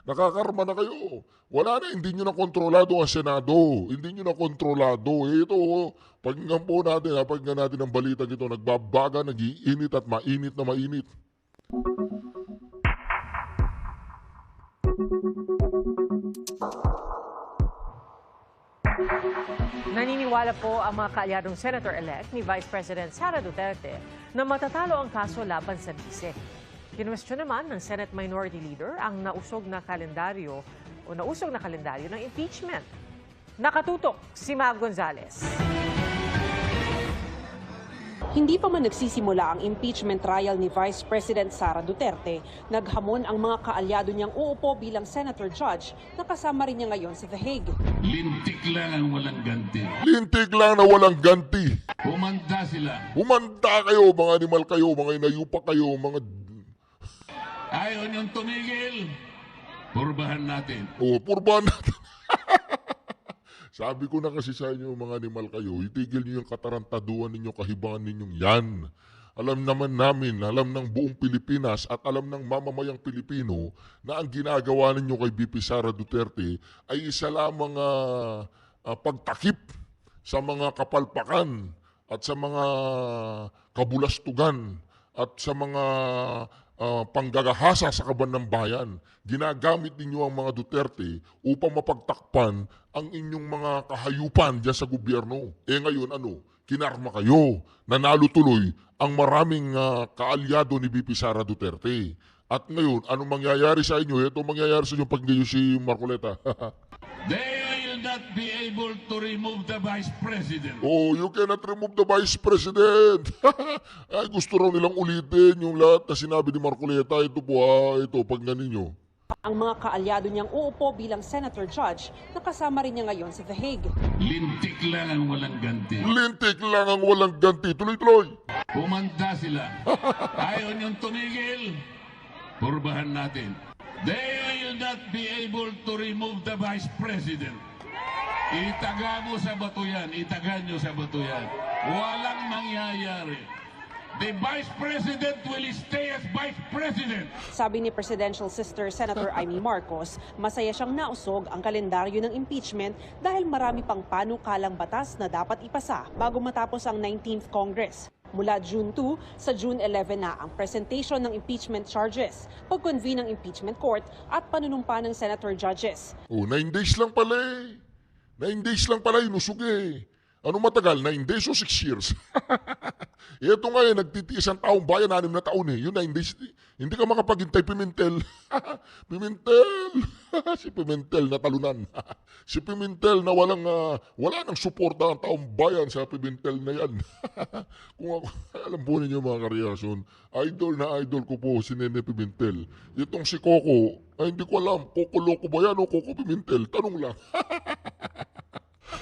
Nakakarma na kayo. Wala na, hindi nyo na kontrolado ang Senado. Hindi nyo na kontrolado. Ito, pakinggan po natin, pakinggan natin ang balita ito. Nagbabaga, nag-iinit at mainit na mainit. Naniniwala po ang mga kaalyadong Senator-elect ni Vice President Sara Duterte na matatalo ang kaso laban sa bise. Kinwestiyon naman ng Senate Minority Leader ang nausog na kalendaryo ng impeachment. Nakatutok si Mag Gonzales. Hindi pa man nagsisimula ang impeachment trial ni Vice President Sara Duterte, naghamon ang mga kaalyado niyang uupo bilang senator judge na kasama rin niya ngayon sa The Hague. Lintik lang ang walang ganti. Lintik lang na walang ganti. Humanda sila. Humanda kayo, mga animal kayo, mga inayupa kayo, mga... Ayaw niyong tumigil. Purbahan natin. Purbahan natin. Sabi ko na kasi sa inyo, mga animal kayo, itigil niyo yung katarantaduan ninyo, kahibangan ninyong yan. Alam naman namin, alam ng buong Pilipinas at alam ng mamamayang Pilipino na ang ginagawa ninyo kay VP Sara Duterte ay isa lamang pagtakip sa mga kapalpakan at sa mga kabulastugan at sa mga panggagahasa sa kaban ng bayan. Ginagamit ninyo ang mga Duterte upang mapagtakpan ang inyong mga kahayupan dyan sa gobyerno. Ngayon kinarma kayo. Nanalo tuloy ang maraming kaalyado ni VP Sara Duterte. At ngayon, anong mangyayari sa inyo? Ito mangyayari sa inyo pag ngayon si Marcoleta. They will not be able to remove the Vice President. Oh, you cannot remove the Vice President. Ay, gusto raw nilang ulitin yung lahat na sinabi ni Marcoleta. Ito po ito, pag ninyo. Ang mga kaalyado niyang uupo bilang senator judge na kasama rin niya ngayon sa The Hague. Lintik lang ang walang ganti. Lintik lang ang walang ganti. Tuloy-tuloy. Humanda sila. Ayaw niyong tumigil. Purbahan natin. They will not be able to remove the Vice President. Itaga mo sa bato yan. Itaga nyo sa bato yan. Walang mangyayari. The Vice President will stay as Vice President. Sabi ni Presidential Sister Senator Amy Marcos, masaya siyang nausog ang kalendaryo ng impeachment dahil marami pang panukalang batas na dapat ipasa bago matapos ang 19th Congress. Mula June 2 sa June 11 na ang presentation ng impeachment charges, pag-convene ng impeachment court at panunumpa ng senator judges. 9 days lang pala 9 days lang pala inusog Ano matagal? 9 days o 6 years? Ito nga nagtitiis ang taong bayan, 6 na taon Yung 9 days, hindi ka makapaghintay, Pimentel. Pimentel! Si Pimentel na talunan. Si Pimentel na wala nang suporta ang taong bayan sa Pimentel na yan. Kung ako, alam po ninyo mga karyason, idol ko po si Nene Pimentel. Itong si Coco, hindi ko alam, Coco Loco ba yan o Coco Pimentel? Tanong lang.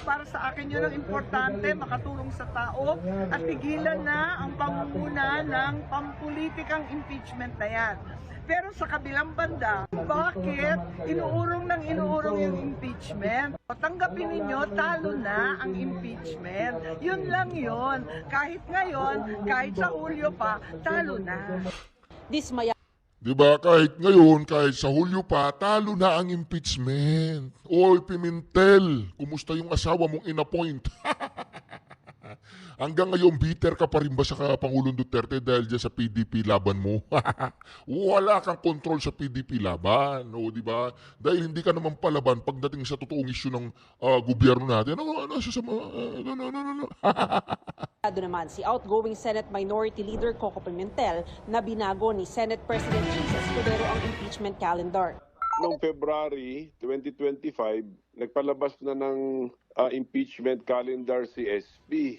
Para sa akin yun ang importante, makatulong sa tao at tigilan na ang pangunguna ng pampulitikang impeachment na yan. Pero sa kabilang banda, bakit inuurong yung impeachment? Tanggapin ninyo, talo na ang impeachment. Yun lang yun. Kahit ngayon, kahit sa Hulyo pa, talo na. Dismaya Diba, kahit ngayon, kahit sa Hulyo pa, talo na ang impeachment. Oy, Pimentel, kumusta yung asawa mong inappoint? Hanggang ngayon, bitter ka pa rin ba sa Pangulong Duterte dahil dyan sa PDP laban mo? Wala kang control sa PDP laban, di ba? Dahil hindi ka naman palaban pagdating sa totoong issue ng gobyerno natin. naman si outgoing Senate Minority Leader Coco Pimentel na binago ni Senate President Jesus Escudero ang impeachment calendar. Noong February 2025, nagpalabas na ng impeachment calendar si SP.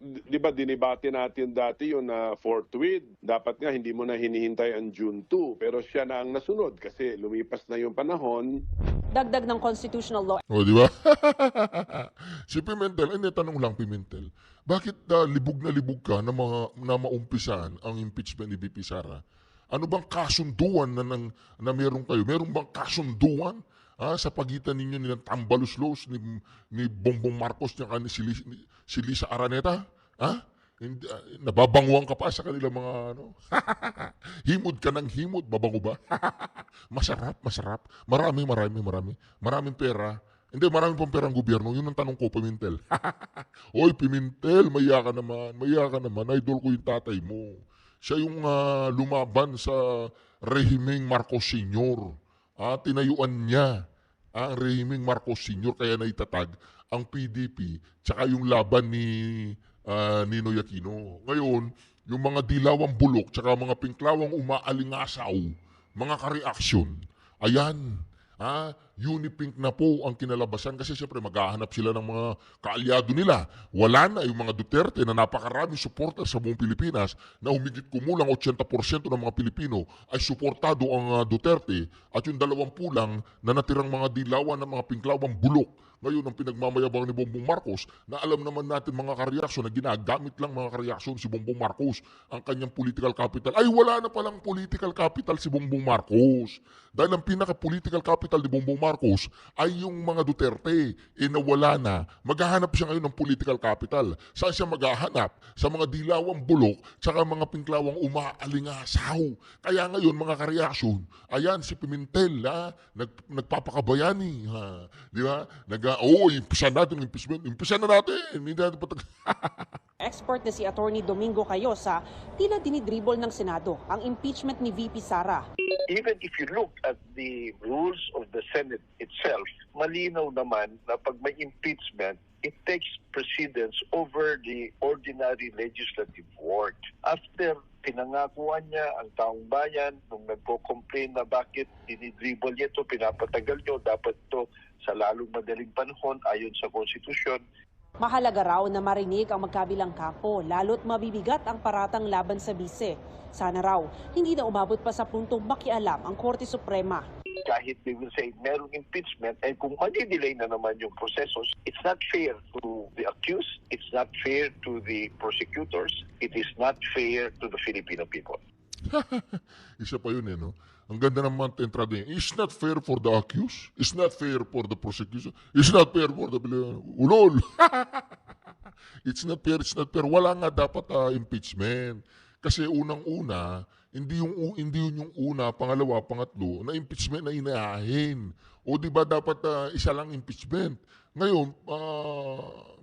Di ba dinibate natin dati yun na forthwith. Dapat nga hindi mo na hinihintay ang June 2. Pero siya na ang nasunod kasi lumipas na yung panahon. Dagdag ng constitutional law. Di ba? Si Pimentel, tanong lang Pimentel, bakit libog na libog ka na maumpisan ang impeachment ni VP Sara? Ano bang kasunduan na meron kayo? Meron bang kasunduan sa pagitan ninyo ni Tambaluslos, ni Bongbong Marcos, ni si Lisa Araneta? Hindi, nababanguan ka pa sa kanila mga ano. Himod ka ng himod, babango ba? Masarap, masarap. Maraming pera. Hindi, marami pang pera ang gobyerno. Yun ang tanong ko, Pimentel. Oy, Pimentel, maya ka naman. Idol ko yung tatay mo. Siya yung lumaban sa rehimeng Marcos Sr. Tinayuan niya ang rehimeng Marcos Sr. Kaya naitatag ang PDP tsaka yung laban ni Ninoy Aquino. Ngayon, yung mga dilawang bulok tsaka mga pinklawang umaalingasaw, mga kareaksyon, ayan, Unipink na po ang kinalabasan kasi siyempre maghahanap sila ng mga kaalyado nila. Wala na yung mga Duterte na napakaraming supporter sa buong Pilipinas na humigit kumulang 80% ng mga Pilipino ay suportado ang Duterte at yung 20 lang na natirang mga dilawan ng mga pinklawang bulok. Ngayon ang pinagmamayabang ni Bongbong Marcos na alam naman natin mga kareaksyon na ginagamit lang mga kareaksyon si Bongbong Marcos ang kanyang political capital. Ay wala na palang political capital si Bongbong Marcos. Dahil ang pinaka-political capital ni Bongbong Marcos ay yung mga Duterte. Nawala na. Maghahanap siya ngayon ng political capital. Saan siya maghahanap? Sa mga dilawang bulok tsaka mga pinklawang umaalingasaw. Kaya ngayon mga kareaksyon, ayan si Pimentel, nagpapakabayani. Di ba? Impisan natin yung impeachment. Impisan na natin. Hindi natin Expert na si Attorney Domingo Cayosa, tila dinidribble ng Senado ang impeachment ni VP Sara. Even if you look at the rules of the Senate itself, malinaw naman na pag may impeachment, it takes precedence over the ordinary legislative work. After pinangakuan niya ang taong bayan, nung nagpo-complain na bakit dinidribble niya ito, pinapatagal niyo, dapat ito sa lalong madaling panahon ayon sa konstitusyon. Mahalaga raw na marinig ang magkabilang kampo, lalo't mabibigat ang paratang laban sa bise. Sana raw, hindi na umabot pa sa puntong makialam ang Korte Suprema. Kahit they will say merong impeachment, kung madi-delay na naman yung proseso, it's not fair to the accused, it's not fair to the prosecutors, it is not fair to the Filipino people. Isa pa yun no? Ang ganda naman entrada niya. It's not fair for the accused. It's not fair for the prosecution. It's not fair for the ulol. It's not fair. Wala nga dapat impeachment. Kasi unang-una, hindi yun yung una, pangalawa, pangatlo, na impeachment na inaahin. O di ba dapat isa lang impeachment? Ngayon,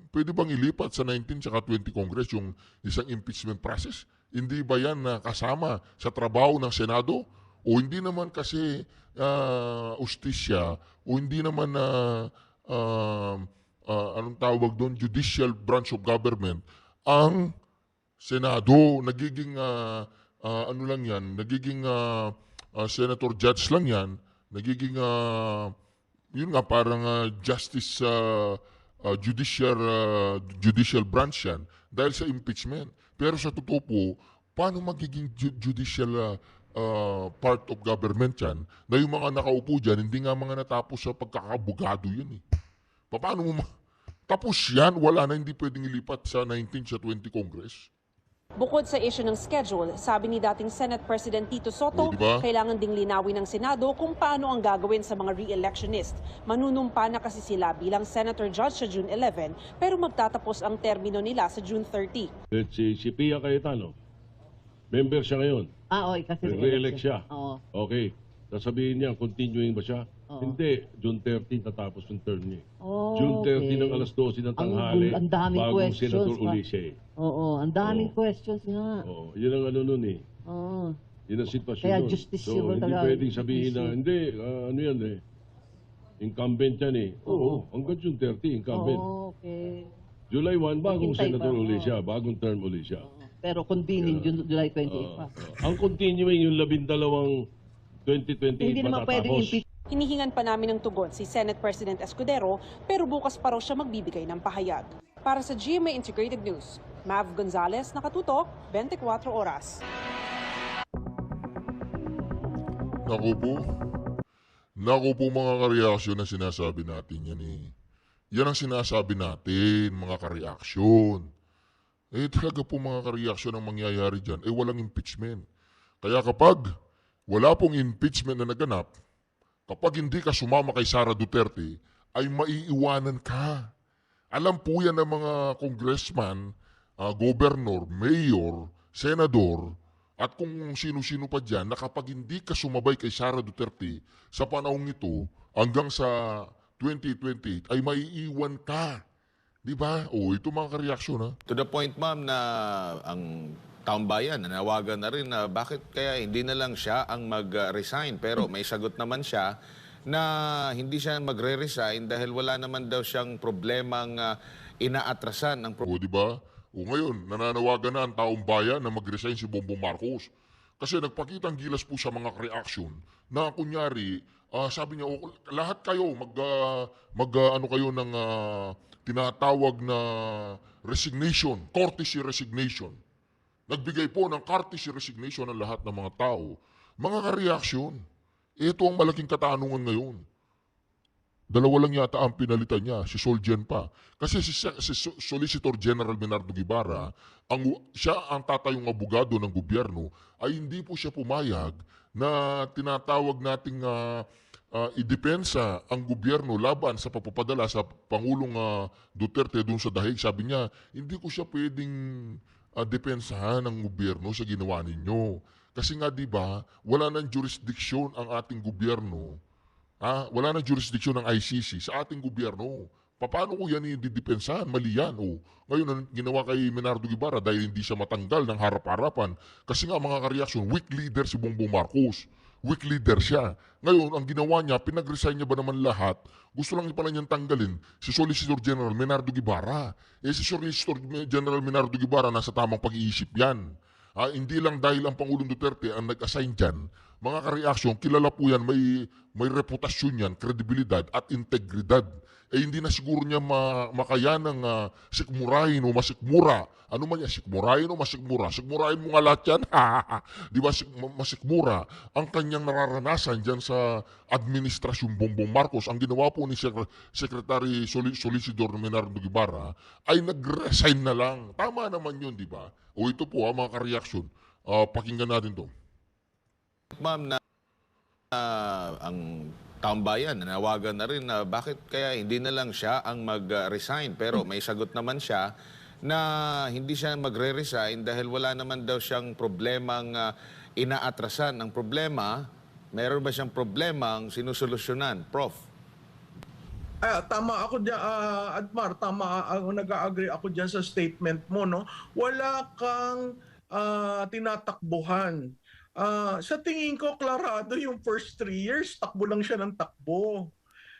pwede bang ilipat sa 19 saka 20 Congress yung isang impeachment process? Hindi ba yan kasama sa trabaho ng Senado? O hindi naman kasi ustisya o hindi naman anong tawag doon, judicial branch of government ang Senado. Nagiging ano lang yan, nagiging senator judge lang yan, nagiging yun nga parang justice judicial branch yan dahil sa impeachment. Pero sa totoo po, paano magiging judicial part of government yan na yung mga nakaupo dyan, hindi nga mga natapos sa pagkakabugado yun eh. Paano mo tapos yan, wala na, hindi pwedeng ilipat sa 19 sa 20 Congress. Bukod sa issue ng schedule, sabi ni dating Senate President Tito Soto, diba? kailangan ding linawin ng Senado kung paano ang gagawin sa mga re-electionist. Manunumpa na kasi sila bilang Senator Judge sa June 11, pero magtatapos ang termino nila sa June 30. Si Pia Cayetano, member siya ngayon. Kasi Re-elect siya. Oo. Okay. Sasabihin niya, continuing ba siya? Oo. Hindi. June 30 tatapos yung term niya. Oh, June 30 okay. ng alas 12 ng tanghali. Ang daming bagong questions. Senator Ulises. Oo, ang daming Oo. questions nga. Oo. Yun ang ano nun eh. Oo. Yun ang sitwasyon Kaya nun. justiciable hindi talaga. pwedeng sabihin na, Issue. hindi, ano yan eh. Incumbent yan eh. Oo. Hanggang June 30, incumbent. Oo, okay. July 1, bagong Hintay Senator pa, uli oo. siya. Bagong term uli siya. Oo. Pero convening July 28 pa. Ang continuing yung 12 2028 Hindi naman pwedeng matatapos. impeach. Hinihingan pa namin ng tugon si Senate President Escudero, pero bukas pa raw siya magbibigay ng pahayag. Para sa GMA Integrated News, Mav Gonzalez, nakatutok, 24 oras. Naku po mga kareaksyon na sinasabi natin yan eh. Yan ang sinasabi natin, mga kareaksyon. Talaga po mga kareaksyon ang mangyayari dyan, walang impeachment. Kaya kapag wala pong impeachment na naganap, kapag hindi ka sumama kay Sara Duterte, ay maiiwanan ka. Alam po yan ng mga congressman gobernador, mayor, senador, at kung sino-sino pa dyan na kapag hindi ka sumabay kay Sara Duterte sa panahong ito hanggang sa 2028 ay maiiwan ka. Di ba? O, ito mga kareaksyon ha. To the point, ma'am, na ang taong bayan nanawagan na rin na bakit kaya hindi na lang siya ang mag-resign. Pero may sagot naman siya na hindi siya magre-resign dahil wala naman daw siyang problemang inaatrasan ng O, di ba? O ngayon, nananawagan na ang taong bayan na mag-resign si Bongbong Marcos. Kasi nagpakitang gilas po sa mga reaksyon na kunyari, sabi niya, lahat kayo ano kayo ng tinatawag na resignation, courtesy resignation. Nagbigay po ng courtesy resignation ang lahat ng mga tao. Mga kareaksyon, ito ang malaking katanungan ngayon. Dalawa lang yata ang pinalitan niya, si Solgen pa. Kasi si Solicitor General Menardo Guibarra, siya ang tatayong abogado ng gobyerno, ay hindi po siya pumayag na tinatawag nating idepensa ang gobyerno laban sa papapadala sa Pangulong Duterte doon sa dahig. Sabi niya, hindi ko siya pwedeng depensahan ng gobyerno sa ginawa ninyo. Kasi nga di ba, wala nang jurisdiksyon ang ating gobyerno. Wala nang jurisdiksyon ng ICC sa ating gobyerno. Paano ko yan i-didepensahan? Mali yan. Ngayon, ang ginawa kay Menardo Guibarra dahil hindi siya matanggal ng harap-harapan. Kasi nga mga kareaksyon, weak leader si Bongbong Marcos. Weak leader siya. Ngayon, ang ginawa niya, pinag-resign niya ba naman lahat? Gusto lang pala niyang tanggalin si Solicitor General Menardo Guibarra. Si Solicitor General Menardo Guibarra nasa tamang pag-iisip yan. Hindi lang dahil ang Pangulong Duterte ang nag-assign dyan. Mga kareaksyon, kilala po yan, may reputasyon yan, kredibilidad at integridad. Hindi na siguro niya makayanang sikmurahin o masikmura. Ano man yan, sikmurahin o masikmura? Sikmurahin mo nga lahat yan. Di ba, masikmura ang kanyang nararanasan dyan sa administrasyon Bongbong Marcos. Ang ginawa po ni Secretary Solicitor Menardo Guibarra ay nag-resign na lang. Tama naman yun, di ba? O ito po mga kareaksyon. Pakinggan natin to. ma'am, na ang taong bayan nanawagan na rin na bakit kaya hindi na lang siya ang mag-resign. Pero may sagot naman siya na hindi siya magre-resign dahil wala naman daw siyang problemang inaatrasan. Ang problema, meron ba siyang problemang sinusolusyonan? Prof. Tama ako diyan, Admar, tama, nag-agree ako diyan sa statement mo, no. Wala kang tinatakbuhan. Sa tingin ko, klarado yung first 3 years, takbo lang siya ng takbo.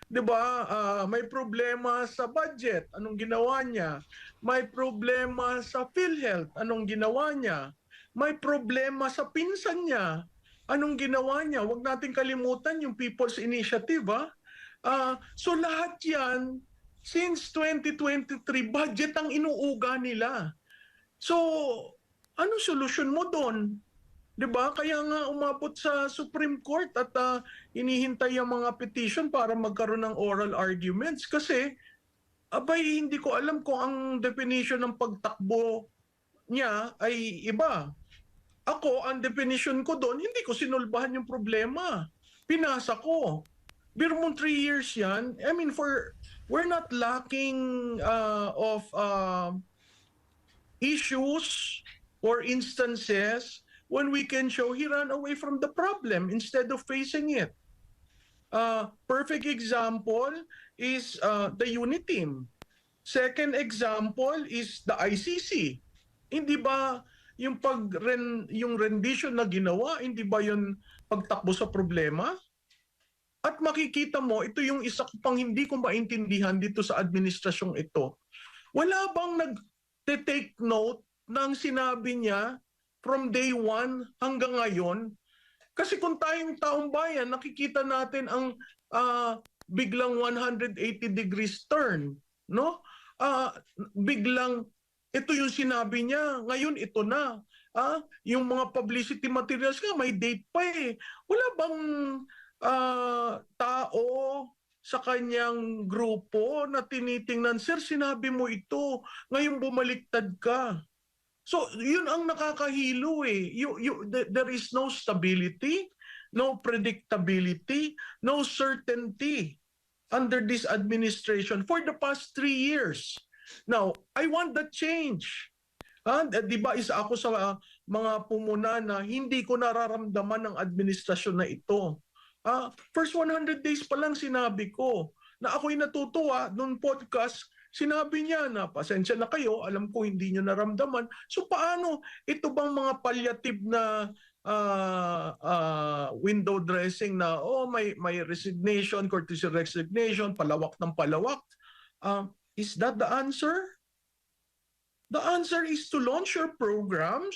'Di ba? May problema sa budget, anong ginawa niya? May problema sa PhilHealth, anong ginawa niya? May problema sa pinsan niya, anong ginawa niya? Huwag nating kalimutan yung People's Initiative, so lahat yan, since 2023, budget ang inuuga nila. So, anong solusyon mo doon? 'Di ba? Kaya nga umabot sa Supreme Court at hinihintay ang mga petition para magkaroon ng oral arguments kasi abay hindi ko alam kung ang definition ng pagtakbo niya ay iba. Ako, ang definition ko doon, hindi ko sinulbahan yung problema. Pinasa ko. Biro mo 3 years yan. I mean, we're not lacking of issues or instances when we can show he ran away from the problem instead of facing it. Perfect example is the unit team. Second example is the ICC. Hindi ba yung yung rendition na ginawa, hindi ba yun pagtakbo sa problema? At makikita mo, ito yung isa ko pang hindi ko maintindihan dito sa administrasyong ito. Wala bang nag-take note ng sinabi niya from day 1 hanggang ngayon? Kasi kung tayong taong bayan, nakikita natin ang biglang 180 degrees turn, no? Biglang ito yung sinabi niya, ngayon ito na. Yung mga publicity materials nga may date pa eh. Wala bang tao sa kanyang grupo na tinitingnan, sir, sinabi mo ito, ngayon bumaliktad ka. So, yun ang nakakahilo eh. There is no stability, no predictability, no certainty under this administration for the past 3 years. Now, I want that change. Di ba isa ako sa mga pumuna na hindi ko nararamdaman ang administrasyon na ito. First 100 days pa lang sinabi ko na ako'y natutuwa nung podcast. Sinabi niya na pasensya na kayo, alam ko hindi niyo naramdaman. So paano ito bang mga palliative na window dressing na may resignation, courtesy resignation, palawak ng palawak? Is that the answer? The answer is to launch your programs,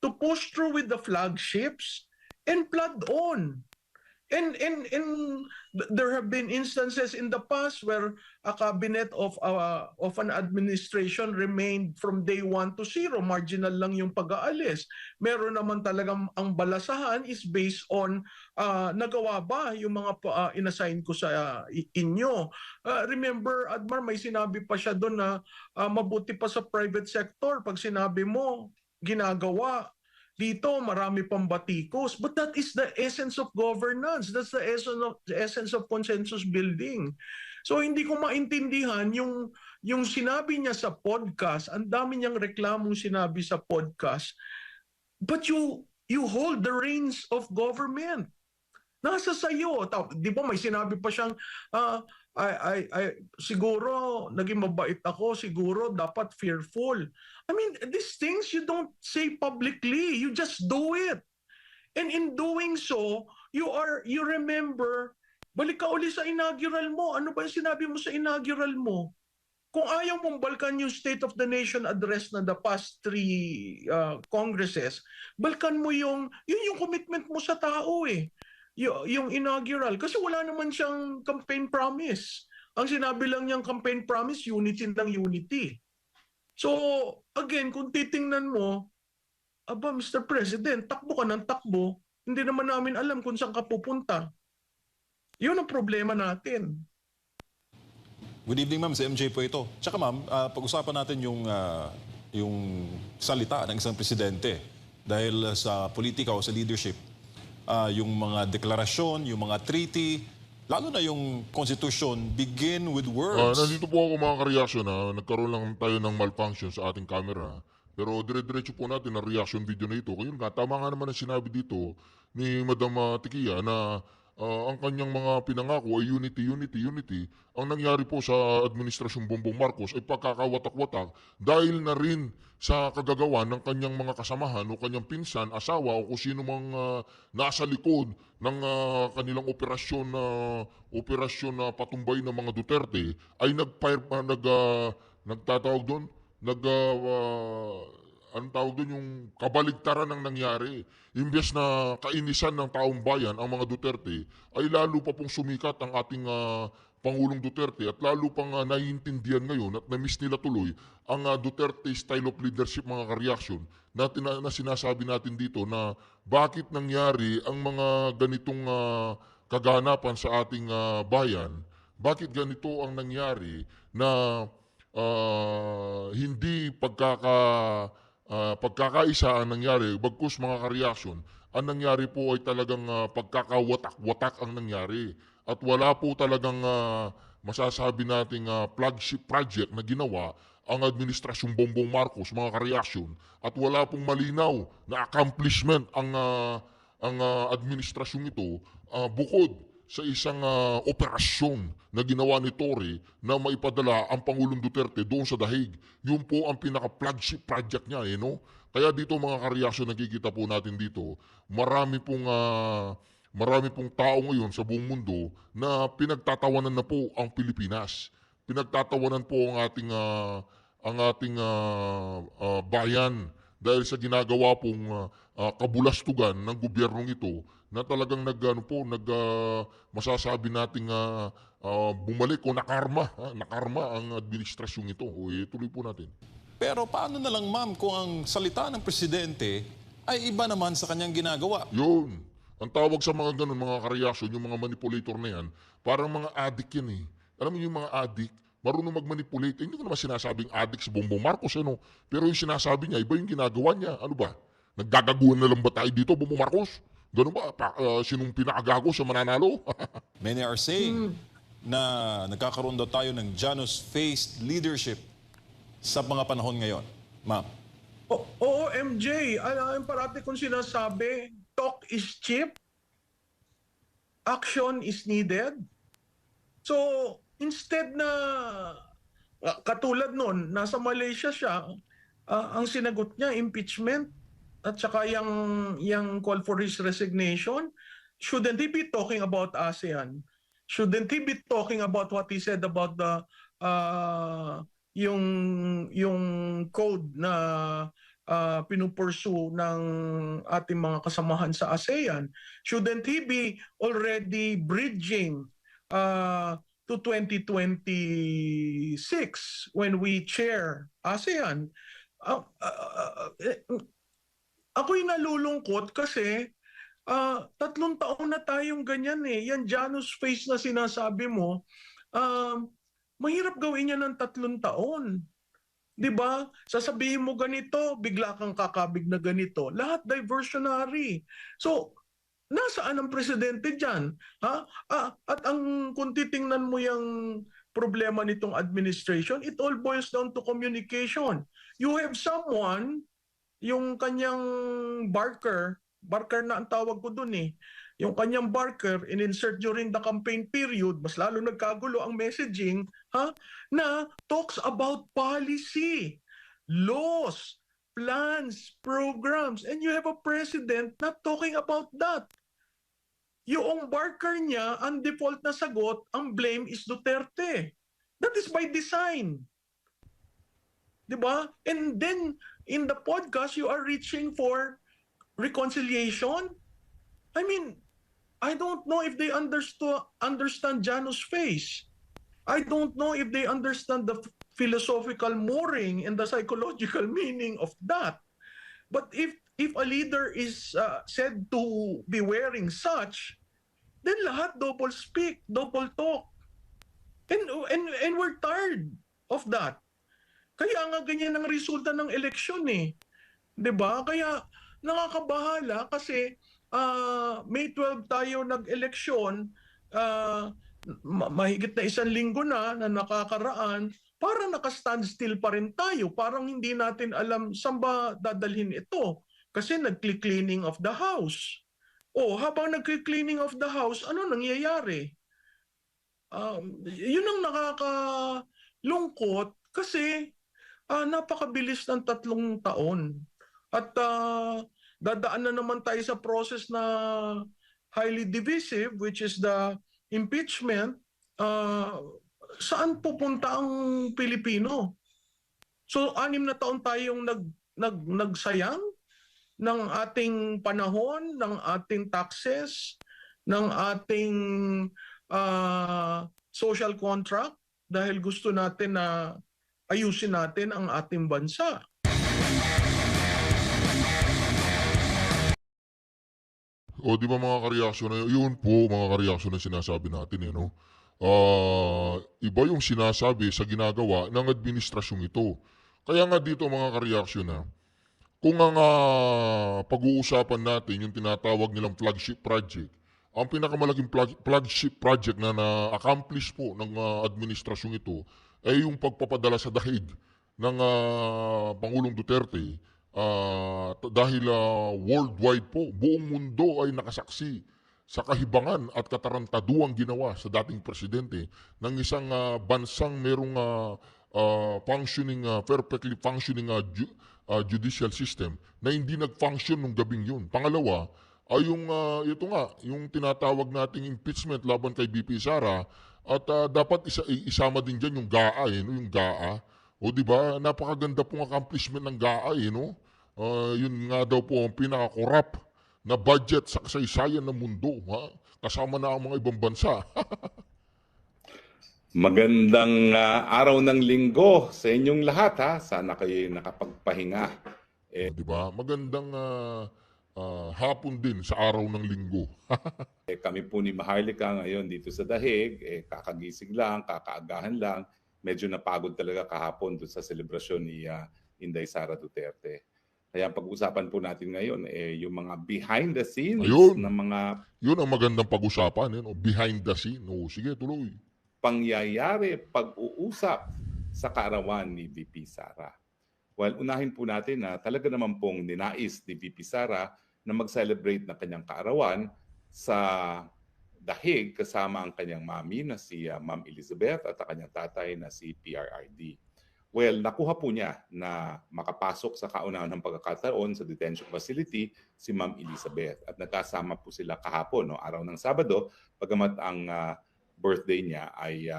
to push through with the flagships, and plod on. And there have been instances in the past where a cabinet of an administration remained from day 1 to 0. Marginal lang yung pag-aalis. Meron naman talagang ang balasahan is based on nagawa ba yung mga inassign ko sa inyo. Remember, Admar, may sinabi pa siya doon na mabuti pa sa private sector pag sinabi mo, ginagawa. Dito, marami pang batikos. But that is the essence of governance. That's the essence of consensus building. So hindi ko maintindihan yung sinabi niya sa podcast, ang dami niyang reklamong sinabi sa podcast. But you hold the reins of government. Nasa sayo. Di ba may sinabi pa siyang, siguro naging mabait ako, siguro dapat fearful. I mean, these things you don't say publicly, you just do it. And in doing so, you remember, balik ka uli sa inaugural mo. Ano ba yung sinabi mo sa inaugural mo? Kung ayaw mong balkan yung State of the Nation address na the past 3 congresses, balkan mo yung commitment mo sa tao eh. Yung inaugural. Kasi wala naman siyang campaign promise. Ang sinabi lang niyang campaign promise, unity ng unity. So, again, kung titingnan mo, Mr. President, takbo ka ng takbo, hindi naman namin alam kung saan ka pupunta. Yun ang problema natin. Good evening, ma'am. Si MJ po ito. Tsaka, ma'am, pag-usapan natin yung salita ng isang presidente dahil sa politika o sa leadership. Yung mga deklarasyon, yung mga treaty, lalo na yung Constitution, begin with words. Nandito po ako mga kareaksyon na nagkaroon lang tayo ng malfunction sa ating camera. Pero dire-diretso po natin ang reaction video na ito. Kaya nga, tama nga naman ang sinabi dito ni Madam Tikia na ang kanyang mga pinangako ay unity, unity, unity. Ang nangyari po sa Administrasyong Bongbong Marcos ay pagkakawatak-watak dahil na rin sa kagagawa ng kanyang mga kasamahan o kanyang pinsan, asawa o kung sino mang nasa likod ng kanilang operasyon na patumbay ng mga Duterte ay nagtatawag doon, anong tawag doon, yung kabaligtaran ng nangyari. Imbes na kainisan ng taong bayan ang mga Duterte, ay lalo pa pong sumikat ang ating Pangulong Duterte at lalo pang naiintindihan ngayon at na-miss nila tuloy ang Duterte style of leadership, mga ka-reaction na sinasabi natin dito na bakit nangyari ang mga ganitong kaganapan sa ating bayan, bakit ganito ang nangyari na hindi pagkakaisa ang nangyari, bagkus mga ka-reaction, ang nangyari po ay talagang pagkakawatak-watak ang nangyari. At wala po talagang masasabi nating flagship project na ginawa ang Administrasyong Bongbong Marcos, mga ka-reaction. At wala pong malinaw na accomplishment ang administrasyong ito bukod sa isang operasyon na ginawa ni Tory na maipadala ang Pangulong Duterte doon sa dahig. Yun po ang pinaka-flagship project niya. No? Kaya dito mga ka-reaction, nakikita po natin dito, marami pong tao ngayon sa buong mundo na pinagtatawanan na po ang Pilipinas. Pinagtatawanan po ang ating bayan dahil sa ginagawa pong kabulastugan ng gobyernong ito na talagang masasabi nating bumalik o nakarma ang administrasyong ito. O tuloy po natin. Pero paano na lang, ma'am, kung ang salita ng presidente ay iba naman sa kanyang ginagawa? Yun. Ang tawag sa mga ganun, mga ka-reaction, yung mga manipulator na yan, parang mga addict yan eh. Alam mo yung mga addict, marunong mag-manipulate. Hindi ko naman sinasabing addict si Bongbong Marcos, pero yung sinasabi niya, iba yung ginagawa niya. Ano ba? Naggagaguhan na lang ba tayo dito, Bongbong Marcos? Ganun ba? Sinong pinakagago sa mananalo? Many are saying na nagkakaroon daw tayo ng Janus-faced leadership sa mga panahon ngayon. Ma'am? Oo, MJ, alam parati kong sinasabi, talk is cheap, action is needed. So, instead na katulad nun, nasa Malaysia siya, ang sinagot niya, impeachment, at saka yung call for his resignation, shouldn't he be talking about ASEAN? Shouldn't he be talking about what he said about the yung code na pinupursue ng ating mga kasamahan sa ASEAN? Shouldn't he be already bridging to 2026 when we chair ASEAN? Ako'y nalulungkot kasi 3 taon na tayong ganyan eh. Yan Janus face na sinasabi mo, mahirap gawin yan ng 3 taon. 'Di ba? Sasabihin mo ganito, bigla kang kakabig na ganito. Lahat diversionary. So, nasaan ang presidente diyan? At kung titingnan mo yung problema nitong administration, it all boils down to communication. You have someone, yung kanyang Barker na ang tawag ko dun eh. Yung kanyang Barker, in-insert during the campaign period, mas lalo nagkagulo ang messaging, na talks about policy, laws, plans, programs, and you have a president not talking about that. Yung Barker niya, ang default na sagot, ang blame is Duterte. That is by design. Diba? And then, in the podcast, you are reaching for reconciliation. I mean, I don't know if they understand Janus face. I don't know if they understand the philosophical mooring and the psychological meaning of that. But if a leader is said to be wearing such, then lahat double speak, double talk. And we're tired of that. Kaya nga ganyan ang resulta ng eleksyon eh. 'Di ba? Kaya nakakabahala kasi May 12 tayo nag-eleksyon, mahigit na 1 linggo na nakakaraan, parang naka-standstill pa rin tayo. Parang hindi natin alam saan ba dadalhin ito. Kasi nag-cleaning of the house. Habang nag-cleaning of the house, ano nangyayari? Yun ang nakakalungkot kasi napakabilis ng 3 taon. At dadaan na naman tayo sa process na highly divisive, which is the impeachment. Saan pupunta ang Pilipino? So 6 na taon tayong nagsayang ng ating panahon, ng ating taxes, ng ating social contract dahil gusto natin na ayusin natin ang ating bansa. Di ba mga kareaksyon na yun po, mga kareaksyon na sinasabi natin no? Iba yung sinasabi sa ginagawa ng administrasyong ito. Kaya nga dito mga kareaksyon na, kung ang pag-uusapan natin yung tinatawag nilang flagship project, ang pinakamalaking flagship project na na-accomplish po ng administrasyong ito ay yung pagpapadala sa dahig ng Pangulong Duterte. Dahil worldwide po, buong mundo ay nakasaksi sa kahibangan at katarantaduang ginawa sa dating presidente ng isang bansang merong perfectly functioning judicial system na hindi nag-function nung gabing yun. Pangalawa, ay yung tinatawag nating impeachment laban kay BP Sara at dapat isama din dyan yung GAA, yung GAA. Di ba? Napakaganda pong accomplishment ng GAA, no? Yun nga daw po ang pinaka-corrupt na budget sa kasaysayan ng mundo. Kasama na ang mga ibang bansa. Magandang araw ng linggo sa inyong lahat. Sana kayo nakapagpahinga. Diba? Magandang hapon din sa araw ng linggo. Kami po ni Maharlika ngayon dito sa Dahig. Kakagising lang, kakaagahan lang. Medyo napagod talaga kahapon doon sa selebrasyon ni Inday Sara Duterte. Kaya pag-usapan po natin ngayon yung mga behind the scenes ng mga... Yun ang magandang pag-usapan, behind the scene. Sige, tuloy. Pangyayari pag-uusap sa kaarawan ni VP Sara. Well, unahin po natin na talaga naman pong ninais ni VP Sara na mag-celebrate ng kanyang kaarawan sa dahig kasama ang kanyang mami na si Ma'am Elizabeth at ang kanyang tatay na si PRRD. Well, nakuha po niya na makapasok sa kauna-unahang pagkakataon sa detention facility si Ma'am Elizabeth at nagkasama po sila kahapon, no, araw ng Sabado, pagamat ang birthday niya ay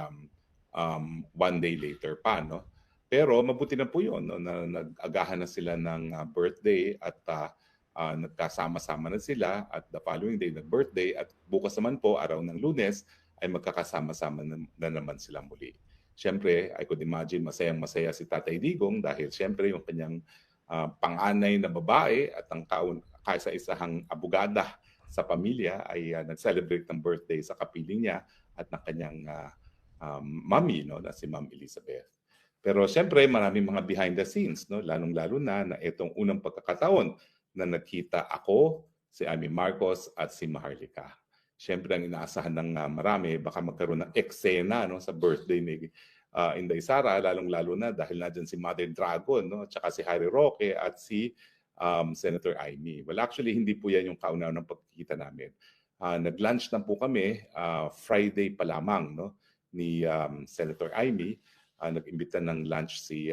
1 day later pa. No? Pero mabuti na po yun, no, na nag-agahan na sila ng birthday at nagkasama-sama na sila at the following day nag-birthday at bukas naman po, araw ng Lunes, ay magkakasama-sama na naman sila muli. Siyempre, I could imagine masayang-masaya si Tatay Digong dahil siyempre yung kanyang panganay na babae at ang kaisa-isahang abogada sa pamilya ay nag-celebrate ng birthday sa kapiling niya at ng kanyang mami, no, na si Ma'am Elizabeth. Pero siyempre, maraming mga behind the scenes, no, lalong-lalo na itong unang pagkakataon na nagkita ako, si Amy Marcos at si Maharlika. Siyempre, ang inaasahan ng marami, baka magkaroon ng eksena, no, sa birthday ni Inday Sara, lalong-lalo na dahil nadyan si Mother Dragon, no, at saka si Harry Roque at si Senator Amy. Well, actually, hindi po yan yung kauna-unang pagkikita namin. Nag-lunch na po kami Friday pa lamang, no, ni Senator Amy. Nag-imbita ng lunch si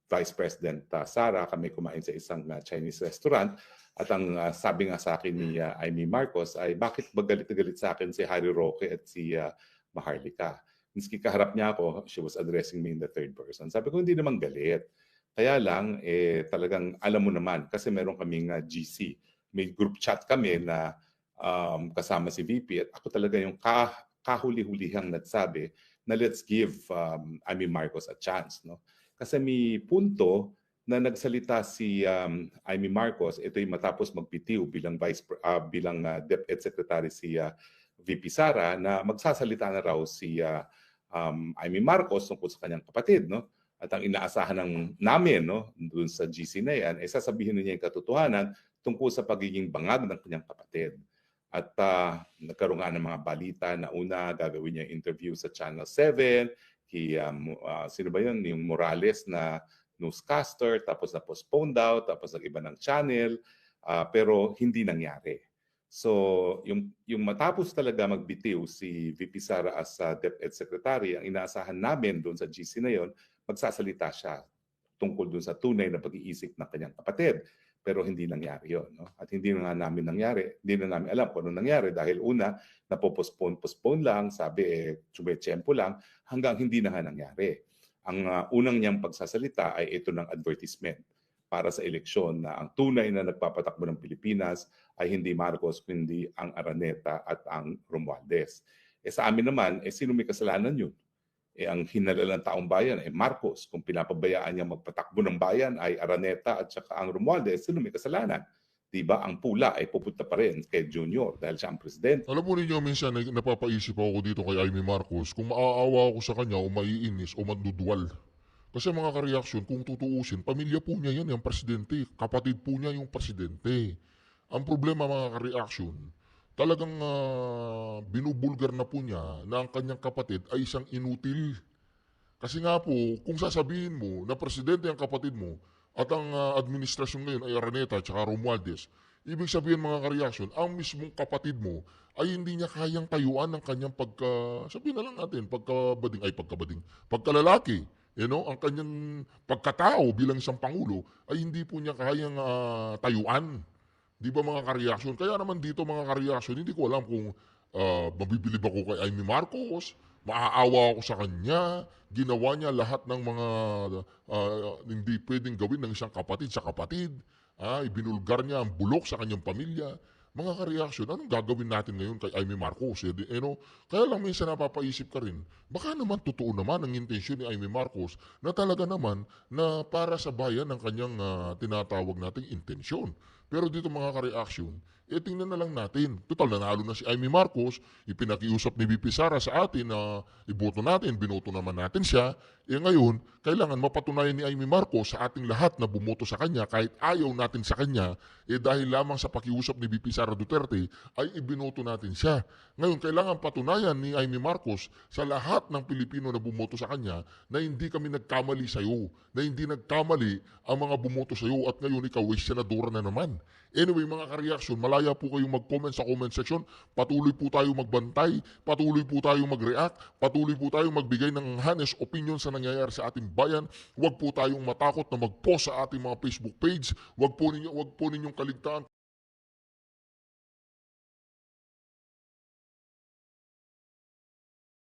Vice President Sara. Kami kumain sa isang Chinese restaurant. At ang sabi nga sa akin ni Amy Marcos ay bakit ba galit na galit sa akin si Harry Roque at si Maharlika. Miski kaharap niya ako, she was addressing me in the third person. Sabi ko, hindi naman galit. Kaya lang, talagang alam mo naman, kasi meron kaming GC. May group chat kami na kasama si VP at ako talaga yung kahuli-hulihang nagsabi na let's give Amy Marcos a chance. No? Kasi may punto na nagsalita si Amy Marcos, ito yung matapos magbitiw bilang DepEd Secretary si VP Sara na magsasalita na raw si Amy Marcos tungkol sa kanyang kapatid, no? At ang inaasahan namin, no, doon sa GC na yan, ay sasabihin niya yung katotohanan tungkol sa pagiging bangag ng kanyang kapatid. At nagkaroon nga ng mga balita na una gagawin niya interview sa Channel 7, sino ba yun? Yung Morales na newscaster, tapos na-postpone daw, tapos nag-iba ng channel, pero hindi nangyari. So, yung matapos talaga magbitiw si VP Sara as DepEd Secretary, ang inaasahan namin doon sa GC na yon, magsasalita siya tungkol doon sa tunay na pag-iisip ng kanyang kapatid. Pero hindi nangyari yon. No? At hindi na namin alam kung ano nangyari dahil una, napopostpone lang, sabi tsumetsempo lang, hanggang hindi na nga nangyari. Ang unang niyang pagsasalita ay ito ng advertisement para sa eleksyon na ang tunay na nagpapatakbo ng Pilipinas ay hindi Marcos kundi ang Araneta at ang Romualdez. Sa amin naman, sino may kasalanan yun? Ang hinala ng taong bayan ay Marcos. Kung pinapabayaan niya magpatakbo ng bayan ay Araneta at saka ang Romualdez, sino may kasalanan? Diba, ang pula ay pupunta pa rin kay Junior dahil siya ang presidente. Alam mo ninyo, minsan napapaisip ako dito kay Amy Marcos kung maaawa ako sa kanya o maiinis o manduduwal. Kasi mga kareaksyon, kung tutuusin, pamilya po niya yan, yung presidente. Kapatid po niya yung presidente. Ang problema mga kareaksyon, talagang binubulgar na po niya na ang kanyang kapatid ay isang inutil. Kasi nga po, kung sasabihin mo na presidente ang kapatid mo, at ang administrasyon ngayon ay Araneta at saka Romualdez, ibig sabihin mga kareaksyon, ang mismong kapatid mo ay hindi niya kayang tayuan ng kanyang sabihin na lang natin, pagkalalaki. You know, ang kanyang pagkatao bilang isang pangulo ay hindi po niya kayang tayuan. Di ba mga kareaksyon? Kaya naman dito mga kareaksyon, hindi ko alam kung mabibilib ako kay Amy Marcos, maaawa ako sa kanya, ginawa niya lahat ng mga hindi pwedeng gawin ng isang kapatid sa kapatid. Ibinulgar niya ang bulok sa kanyang pamilya. Mga kareaksyon, anong gagawin natin ngayon kay Amy Marcos? Kaya lang minsan napapaisip ka rin, baka naman totoo naman ang intensyon ni Amy Marcos na talaga naman na para sa bayan ng kanyang tinatawag nating intensyon. Pero dito mga ka-reaction, tingnan na lang natin. Total, nanalo na si Amy Marcos, ipinakiusap ni VP Sara sa atin na iboto natin, binoto naman natin siya. Ngayon, kailangan mapatunayan ni Amy Marcos sa ating lahat na bumoto sa kanya kahit ayaw natin sa kanya, dahil lamang sa pakiusap ni VP Sara Duterte ay ibinoto natin siya. Ngayon, kailangan patunayan ni Amy Marcos sa lahat ng Pilipino na bumoto sa kanya na hindi kami nagkamali sa iyo, na hindi nagkamali ang mga bumoto sa iyo at ngayon ikaw ay senadora na naman. Anyway mga ka-reaction, malaya po kayong mag-comment sa comment section. Patuloy po tayo magbantay, patuloy po tayo mag-react, patuloy po tayo magbigay ng honest opinion sa nangyayari sa ating bayan. Huwag po tayong matakot na mag-post sa ating mga Facebook page. Huwag po ninyong kaligtaan